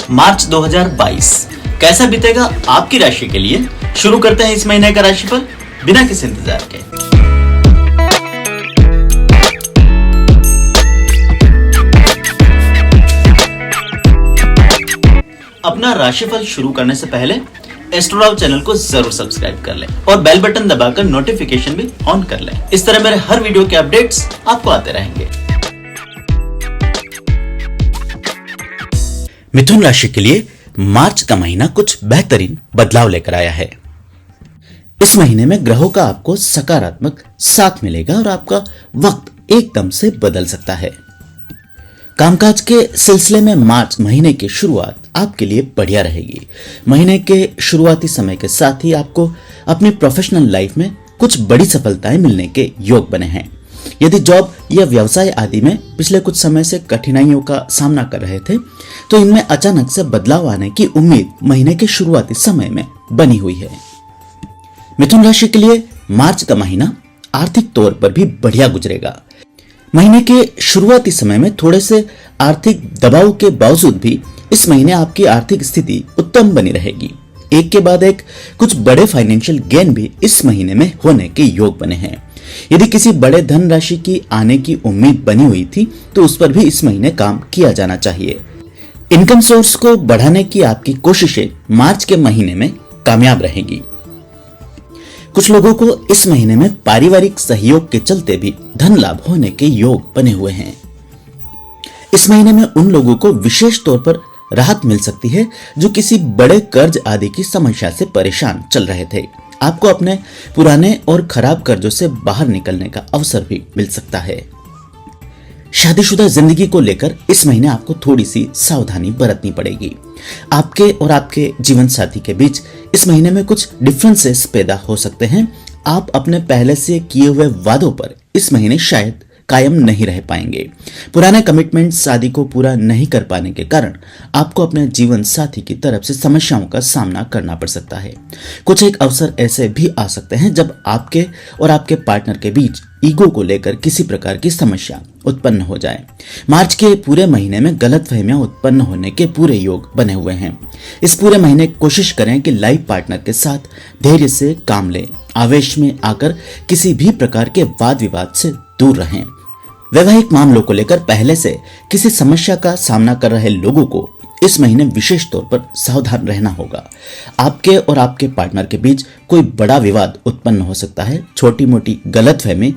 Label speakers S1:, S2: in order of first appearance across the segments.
S1: मार्च 2022 कैसा बीतेगा आपकी राशि के लिए। शुरू करते हैं इस महीने का राशिफल बिना किसी इंतजार के। अपना राशिफल शुरू करने से पहले एस्ट्रोलॉग चैनल को जरूर सब्सक्राइब कर लें और बेल बटन दबाकर नोटिफिकेशन भी ऑन कर लें। इस तरह मेरे हर वीडियो के अपडेट्स आपको आते रहेंगे। मिथुन राशि के लिए मार्च का महीना कुछ बेहतरीन बदलाव लेकर आया है। इस महीने में ग्रहों का आपको सकारात्मक साथ मिलेगा और आपका वक्त एकदम से बदल सकता है। कामकाज के सिलसिले में मार्च महीने की शुरुआत आपके लिए बढ़िया रहेगी। महीने के शुरुआती समय के साथ ही आपको अपनी प्रोफेशनल लाइफ में कुछ बड़ी सफलताएं मिलने के योग बने हैं। यदि जॉब या व्यवसाय आदि में पिछले कुछ समय से कठिनाइयों का सामना कर रहे थे तो इनमें अचानक से बदलाव आने की उम्मीद महीने के शुरुआती समय में बनी हुई है। मिथुन राशि के लिए मार्च का महीना आर्थिक तौर पर भी बढ़िया गुजरेगा। महीने के शुरुआती समय में थोड़े से आर्थिक दबाव के बावजूद भी इस महीने आपकी आर्थिक स्थिति उत्तम बनी रहेगी। एक के बाद एक कुछ बड़े फाइनेंशियल गेन भी इस महीने में होने के योग बने हैं। यदि किसी बड़े धन राशि की आने की उम्मीद बनी हुई थी तो उस पर भी इस महीने काम किया जाना चाहिए। इनकम सोर्स को बढ़ाने की आपकी कोशिशें मार्च के महीने में कामयाब रहेगी। कुछ लोगों को इस महीने में पारिवारिक सहयोग के चलते भी धन लाभ होने के योग बने हुए हैं। इस महीने में उन लोगों को विशेष तौर पर राहत मिल सकती है जो किसी बड़े कर्ज आदि की समस्या से परेशान चल रहे थे। आपको अपने पुराने और खराब कर्जों से बाहर निकलने का अवसर भी मिल सकता है। शादीशुदा जिंदगी को लेकर इस महीने आपको थोड़ी सी सावधानी बरतनी पड़ेगी। आपके और आपके जीवन साथी के बीच इस महीने में कुछ डिफरेंसेस पैदा हो सकते हैं। आप अपने पहले से किए हुए वादों पर इस महीने शायद कायम नहीं रह पाएंगे। पुराने कमिटमेंट्स आदि को पूरा नहीं कर पाने के कारण आपको अपने जीवन साथी की तरफ से समस्याओं का सामना करना पड़ सकता है। कुछ एक अवसर ऐसे भी आ सकते हैं जब आपके और आपके पार्टनर के बीच ईगो को लेकर किसी प्रकार की समस्या उत्पन्न हो जाए। मार्च के पूरे महीने में गलतफहमियां उत्पन्न होने के पूरे योग बने हुए हैं। इस पूरे महीने कोशिश करें कि लाइफ पार्टनर के साथ धैर्य से काम लें। आवेश में आकर किसी भी प्रकार के वाद विवाद से दूर रहें। वैवाहिक मामलों को लेकर पहले से किसी समस्या का सामना कर रहे लोगों को इस महीने विशेष तौर पर सावधान रहना होगा। आपके और आपके पार्टनर के बीच कोई बड़ा विवाद उत्पन्न हो सकता है। छोटी मोटी गलतफहमी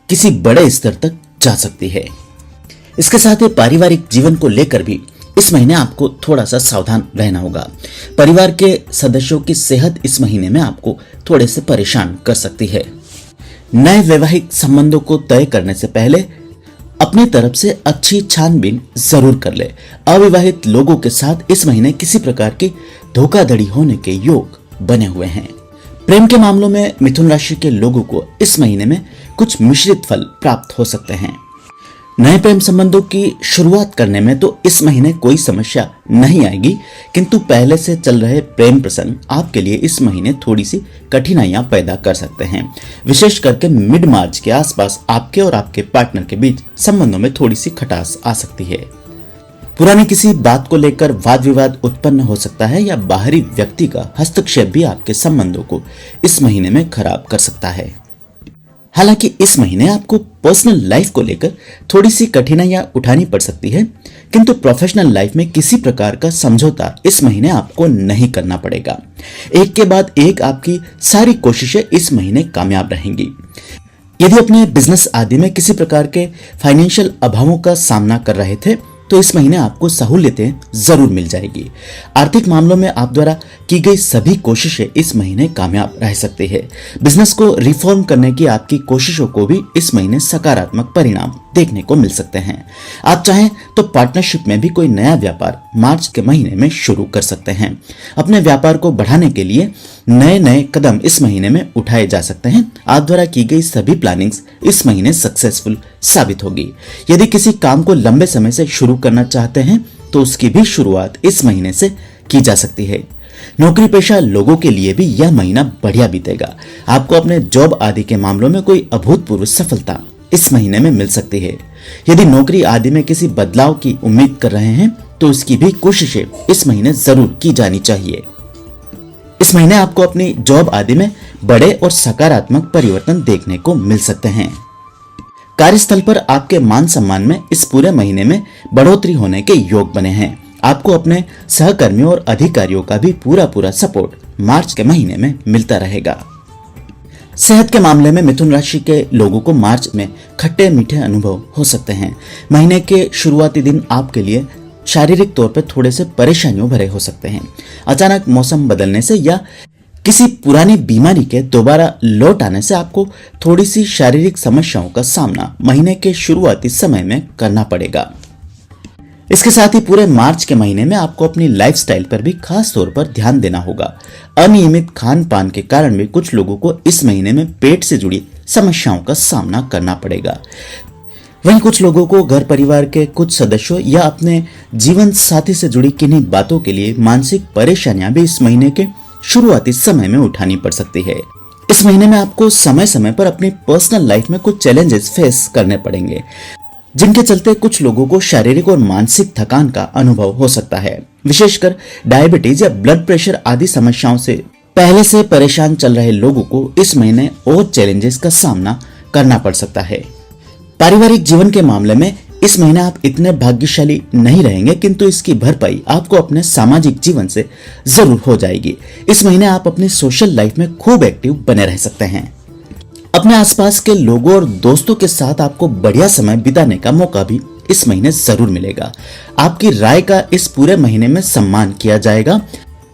S1: किसी बड़े स्तर तक जा सकती है। इसके साथ ही पारिवारिक जीवन को लेकर भी इस महीने आपको थोड़ा सा सावधान रहना होगा। परिवार के सदस्यों की सेहत इस महीने में आपको थोड़े से परेशान कर सकती है। नए वैवाहिक संबंधों को तय करने से पहले अपनी तरफ से अच्छी छानबीन जरूर कर ले। अविवाहित लोगों के साथ इस महीने किसी प्रकार की धोखाधड़ी होने के योग बने हुए हैं। प्रेम के मामलों में मिथुन राशि के लोगों को इस महीने में कुछ मिश्रित फल प्राप्त हो सकते हैं। नए प्रेम संबंधों की शुरुआत करने में तो इस महीने कोई समस्या नहीं आएगी, किंतु पहले से चल रहे प्रेम प्रसंग आपके लिए इस महीने थोड़ी सी कठिनाइयां पैदा कर सकते हैं। विशेष करके मिड मार्च के आसपास आपके और आपके पार्टनर के बीच संबंधों में थोड़ी सी खटास आ सकती है। पुरानी किसी बात को लेकर वाद विवाद उत्पन्न हो सकता है या बाहरी व्यक्ति का हस्तक्षेप भी आपके संबंधों को इस महीने में खराब कर सकता है। हालांकि इस महीने आपको पर्सनल लाइफ को लेकर थोड़ी सी कठिनाइयां उठानी पड़ सकती है, किंतु प्रोफेशनल लाइफ में किसी प्रकार का समझौता इस महीने आपको नहीं करना पड़ेगा। एक के बाद एक आपकी सारी कोशिशें इस महीने कामयाब रहेंगी। यदि अपने बिजनेस आदि में किसी प्रकार के फाइनेंशियल अभावों का सामना कर रहे थे तो इस महीने आपको सहूलियतें जरूर मिल जाएगी। आर्थिक मामलों में आप द्वारा की गई सभी कोशिशें इस महीने कामयाब रह सकती है। बिजनेस को रिफॉर्म करने की आपकी कोशिशों को भी इस महीने सकारात्मक परिणाम देखने को मिल सकते हैं। आप चाहें तो पार्टनरशिप में भी कोई नया व्यापार मार्च के महीने में शुरू कर सकते हैं। अपने व्यापार को बढ़ाने के लिए नए नए कदम इस महीने में उठाए जा सकते हैं। आप द्वारा की गई सभी प्लानिंग्स इस महीने सक्सेसफुल साबित होगी। यदि किसी काम को लंबे समय से शुरू करना चाहते हैं तो उसकी भी शुरुआत इस महीने से की जा सकती है। नौकरी पेशा लोगों के लिए भी यह महीना बढ़िया बीतेगा। आपको अपने जॉब आदि के मामलों में कोई अभूतपूर्व सफलता इस महीने में मिल सकती है। यदि नौकरी आदि में किसी बदलाव की उम्मीद कर रहे हैं तो इसकी भी कोशिशें इस महीने जरूर की जानी चाहिए। इस महीने आपको अपनी जॉब आदि में बड़े और सकारात्मक परिवर्तन देखने को मिल सकते हैं। कार्यस्थल पर आपके मान सम्मान में इस पूरे महीने में बढ़ोतरी होने के योग बने हैं। आपको अपने सहकर्मियों और अधिकारियों का भी पूरा सपोर्ट मार्च के महीने में मिलता रहेगा। सेहत के मामले में मिथुन राशि के लोगों को मार्च में खट्टे मीठे अनुभव हो सकते हैं। महीने के शुरुआती दिन आपके लिए शारीरिक तौर पर थोड़े से परेशानियों भरे हो सकते हैं। अचानक मौसम बदलने से या किसी पुरानी बीमारी के दोबारा लौट आने से आपको थोड़ी सी शारीरिक समस्याओं का सामना महीने के शुरुआती समय में करना पड़ेगा। इसके साथ ही पूरे मार्च के महीने में आपको अपनी लाइफस्टाइल पर भी खास तौर पर ध्यान देना होगा। अनियमित खान पान के कारण भी कुछ लोगों को इस महीने में पेट से जुड़ी समस्याओं का सामना करना पड़ेगा। वहीं कुछ लोगों को घर परिवार के कुछ सदस्यों या अपने जीवन साथी से जुड़ी किन्हीं बातों के लिए मानसिक परेशानियां भी इस महीने के शुरुआती समय में उठानी पड़ सकती है। इस महीने में आपको समय समय पर अपनी पर्सनल लाइफ में कुछ चैलेंजेस फेस करने पड़ेंगे, जिनके चलते कुछ लोगों को शारीरिक और मानसिक थकान का अनुभव हो सकता है। विशेषकर डायबिटीज या ब्लड प्रेशर आदि समस्याओं से पहले से परेशान चल रहे लोगों को इस महीने और चैलेंजेस का सामना करना पड़ सकता है। पारिवारिक जीवन के मामले में इस महीने आप इतने भाग्यशाली नहीं रहेंगे, किंतु इसकी भरपाई आपको अपने सामाजिक जीवन से जरूर हो जाएगी। इस महीने आप अपनी सोशल लाइफ में खूब एक्टिव बने रह सकते हैं। अपने आसपास के लोगों और दोस्तों के साथ आपको बढ़िया समय बिताने का मौका भी इस महीने जरूर मिलेगा। आपकी राय का इस पूरे महीने में सम्मान किया जाएगा।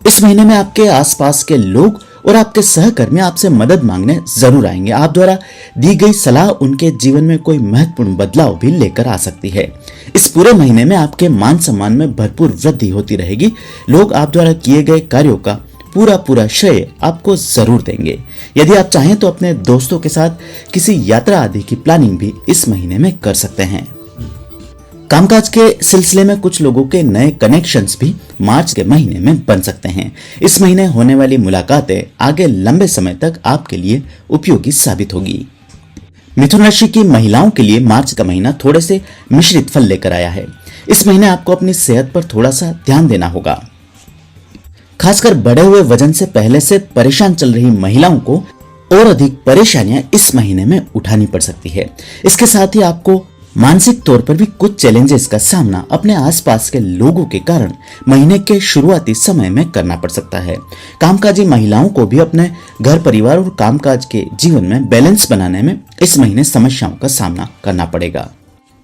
S1: इस महीने में आपके आसपास के लोग और आपके सहकर्मी आपसे मदद मांगने जरूर आएंगे। आप द्वारा दी गई सलाह उनके जीवन में कोई महत्वपूर्ण बदलाव भी लेकर आ सकती है। इस पूरे महीने में आपके मान सम्मान में भरपूर वृद्धि होती रहेगी। लोग आप द्वारा किए गए कार्यों का पूरा श्रेय आपको जरूर देंगे। यदि आप चाहें तो अपने दोस्तों के साथ किसी यात्रा आदि की प्लानिंग भी इस महीने में कर सकते हैं। कामकाज के सिलसिले में कुछ लोगों के नए कनेक्शंस भी मार्च के महीने में बन सकते हैं। इस महीने होने वाली मुलाकातें आगे लंबे समय तक आपके लिए उपयोगी साबित होगी। मिथुन राशि की महिलाओं के लिए मार्च का महीना थोड़े से मिश्रित फल लेकर आया है। इस महीने आपको अपनी सेहत पर थोड़ा सा ध्यान देना होगा। खासकर बढ़े हुए वजन से पहले से परेशान चल रही महिलाओं को और अधिक परेशानियां इस महीने में उठानी पड़ सकती है। इसके साथ ही आपको मानसिक तौर पर भी कुछ चैलेंजेस का सामना अपने आसपास के लोगों के कारण महीने के शुरुआती समय में करना पड़ सकता है। कामकाजी महिलाओं को भी अपने घर परिवार और कामकाज के जीवन में बैलेंस बनाने में इस महीने समस्याओं का सामना करना पड़ेगा।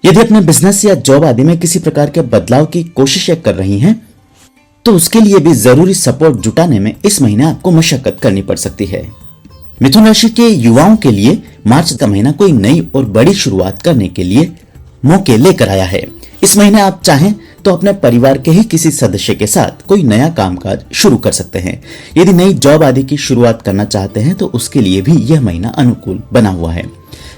S1: यदि अपने बिजनेस या जॉब आदि में किसी प्रकार के बदलाव की कोशिशें कर रही हैं, तो उसके लिए भी जरूरी सपोर्ट जुटाने में इस महीने आपको मशक्कत करनी पड़ सकती है। मिथुन राशि के युवाओं के लिए मार्च का महीना कोई नई और बड़ी शुरुआत करने के लिए मौके लेकर आया है। इस महीने आप चाहें तो अपने परिवार के ही किसी सदस्य के साथ कोई नया कामकाज शुरू कर सकते हैं। यदि नई जॉब आदि की शुरुआत करना चाहते हैं तो उसके लिए भी यह महीना अनुकूल बना हुआ है।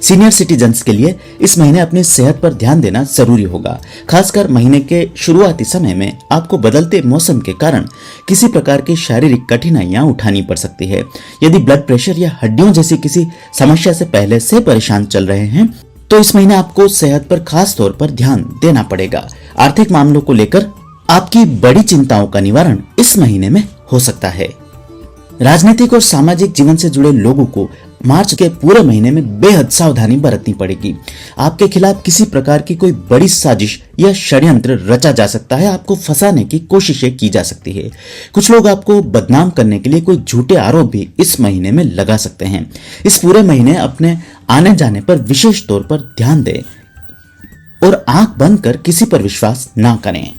S1: सीनियर सिटीजन्स के लिए इस महीने अपनी सेहत पर ध्यान देना जरूरी होगा। खासकर महीने के शुरुआती समय में आपको बदलते मौसम के कारण किसी प्रकार की शारीरिक कठिनाइयां उठानी पड़ सकती है। यदि ब्लड प्रेशर या हड्डियों जैसी किसी समस्या से पहले से परेशान चल रहे हैं तो इस महीने आपको सेहत पर खास तौर पर ध्यान देना पड़ेगा। आर्थिक मामलों को लेकर आपकी बड़ी चिंताओं का निवारण इस महीने में हो सकता है। राजनीतिक और सामाजिक जीवन से जुड़े लोगों को मार्च के पूरे महीने में बेहद सावधानी बरतनी पड़ेगी। आपके खिलाफ किसी प्रकार की कोई बड़ी साजिश या षड्यंत्र रचा जा सकता है। आपको फंसाने की कोशिशें की जा सकती है। कुछ लोग आपको बदनाम करने के लिए कोई झूठे आरोप भी इस महीने में लगा सकते हैं। इस पूरे महीने अपने आने जाने पर विशेष तौर पर ध्यान दें और आंख बंद कर किसी पर विश्वास ना करें।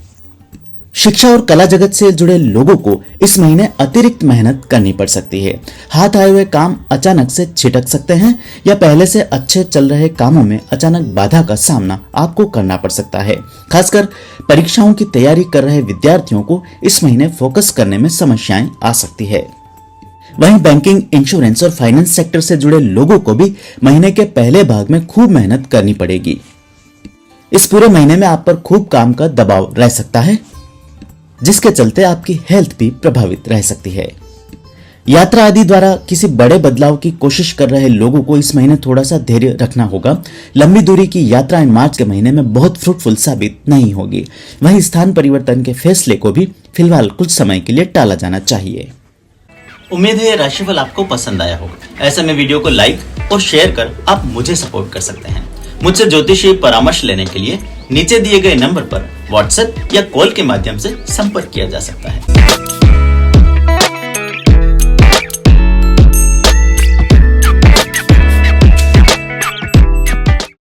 S1: शिक्षा और कला जगत से जुड़े लोगों को इस महीने अतिरिक्त मेहनत करनी पड़ सकती है। हाथ आए हुए काम अचानक से छिटक सकते हैं या पहले से अच्छे चल रहे कामों में अचानक बाधा का सामना आपको करना पड़ सकता है। खासकर परीक्षाओं की तैयारी कर रहे विद्यार्थियों को इस महीने फोकस करने में समस्याएं आ सकती है। वहीं बैंकिंग, इंश्योरेंस और फाइनेंस सेक्टर से जुड़े लोगों को भी महीने के पहले भाग में खूब मेहनत करनी पड़ेगी। इस पूरे महीने में आप पर खूब काम का दबाव रह सकता है, जिसके चलते आपकी हेल्थ भी प्रभावित रह सकती है। यात्रा आदि द्वारा किसी बड़े बदलाव की कोशिश कर रहे लोगों को इस महीने थोड़ा सा धैर्य रखना होगा। लंबी दूरी की यात्रा इन मार्च के महीने में बहुत फ्रूटफुल साबित नहीं होगी। वहीं स्थान परिवर्तन के फैसले को भी फिलहाल कुछ समय के लिए टाला जाना चाहिए। उम्मीद है ये राशिफल आपको पसंद आया होगा। ऐसे में वीडियो को लाइक और शेयर कर आप मुझे सपोर्ट कर सकते हैं। मुझसे ज्योतिषीय परामर्श लेने के लिए नीचे दिए गए नंबर पर व्हाट्सएप या कॉल के माध्यम से संपर्क किया जा सकता है।